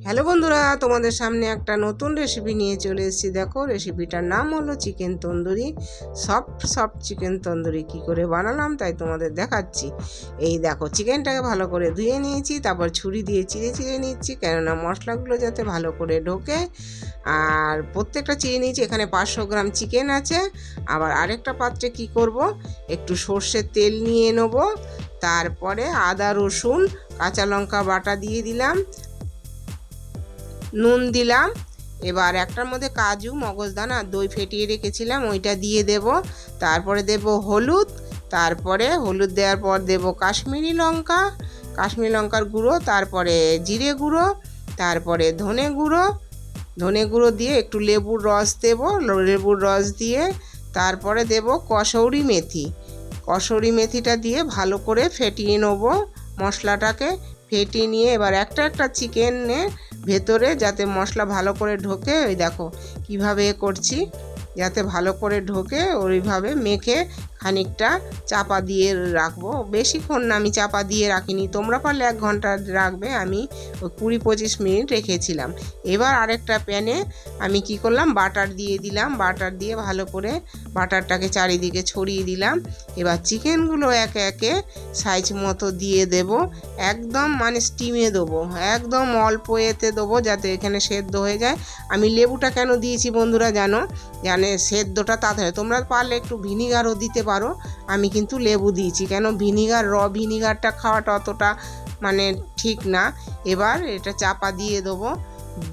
Hello বন্ধুরা, তোমাদের সামনে একটা নতুন রেসিপি নিয়ে চলে এসেছি। দেখো, রেসিপিটার নাম হলো chicken tandoori. Soft soft chicken tandoori কী করে বানালাম তাই তোমাদের দেখাচ্ছি। এই দেখো, চিকেনটাকে ভালো করে ধুয়ে নিয়েছি, তারপর ছুরি দিয়ে চিড়ে চিড়ে নিচ্ছি, কেননা মশলাগুলো যাতে ভালো করে ঢোকে। আর প্রত্যেকটা চিড়ে নিয়েছি। এখানে 500 গ্রাম চিকেন আছে। আবার আরেকটা পাত্রে কি করব, একটু সর্ষের তেল নিয়ে নেব, তারপরে আদা রসুন কাঁচা লঙ্কা বাটা দিয়ে দিলাম, নুন দিলাম। এবার একটার মধ্যে কাজু, মগজদানা আর দই ফেটিয়ে রেখেছিলাম, ওইটা দিয়ে দেব। তারপরে দেব হলুদ, তারপরে হলুদ দেওয়ার পর দেব কাশ্মীরি লঙ্কার গুঁড়ো, তারপরে জিরে গুঁড়ো, তারপরে ধনে গুঁড়ো দিয়ে একটু লেবুর রস দেব। লেবুর রস দিয়ে তারপরে দেব কসুরি মেথিটা দিয়ে ভালো করে ফেটিয়ে নেব মশলাটাকে। ফেটিয়ে নিয়ে এবার একটা একটা চিকেনে ভেতরে যাতে মশলা ভালো করে ঢোকে, ওই দেখো কিভাবে করছি, যাতে ভালো করে ঢোকে ওইভাবে মেখে খানিকটা চাপা দিয়ে রাখবো। বেশিক্ষণ না, আমি চাপা দিয়ে রাখিনি, তোমরা পারলে 1 ঘন্টা রাখবে, আমি ওই 20-25 মিনিট রেখেছিলাম। এবার আরেকটা প্যানে আমি কি করলাম, বাটার দিয়ে দিলাম। বাটার দিয়ে ভালো করে বাটারটাকে চারিদিকে ছড়িয়ে দিলাম। এবার চিকেনগুলো একে একে সাইজ মতো দিয়ে দেব। একদম স্টিমে দেবো, একদম অল্প এতে দেবো যাতে এখানে সেদ্ধ হয়ে যায়। আমি লেবুটা কেন দিয়েছি বন্ধুরা জানো, সেদ্ধটা তাড়াতাড়ি। তোমরা পারলে একটু ভিনিগারও দিতে পারো, আমি কিন্তু লেবু দিয়েছি, কেন ভিনিগারটা খাওয়াটা অতটা ঠিক না। এবার এটা চাপা দিয়ে দেবো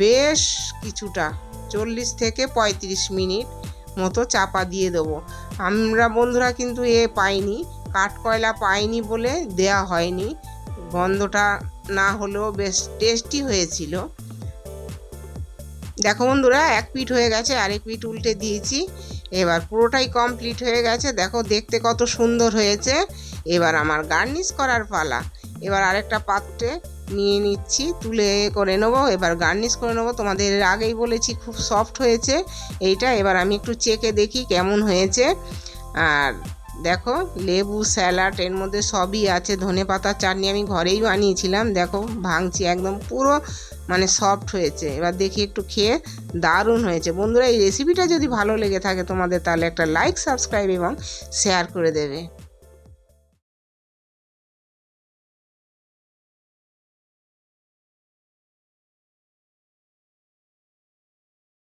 বেশ কিছুটা, 40 থেকে 35 মিনিট মতো চাপা দিয়ে দেবো। আমরা বন্ধুরা কিন্তু পাইনি, কাঠকয়লা পাইনি বলে দেয়া হয়নি। গন্ধটা না হলেও বেশ টেস্টি হয়েছিল। দেখো বন্ধুরা, 1 পিঠ হয়ে গেছে, আরেক পিঠ উল্টে দিয়েছি। এবার পুরোটাই কমপ্লিট হয়ে গেছে। দেখো দেখতে কত সুন্দর হয়েছে। এবার আমার গার্নিশ করার পালা। এবার আরেকটা পাত্রে নিয়ে নিচ্ছি, তুলে করে নেবো। এবার গার্নিশ করে নেবো। তোমাদের আগেই বলেছি খুব সফট হয়েছে এইটা। এবার আমি একটু চেখে দেখি কেমন হয়েছে। আর দেখো, লেবু, স্যালাড এর মধ্যে সবই আছে। ধনেপাতার চাটনি আমি ঘরেই বানিয়েছিলাম। দেখো ভাঙছি, একদম পুরো সফট হয়েছে। এবার দেখি একটু খেয়ে, দারুণ হয়েছে বন্ধুরা। এই রেসিপিটা যদি ভালো লেগে থাকে তোমাদের, তাহলে একটা লাইক, সাবস্ক্রাইব এবং শেয়ার করে দেবে।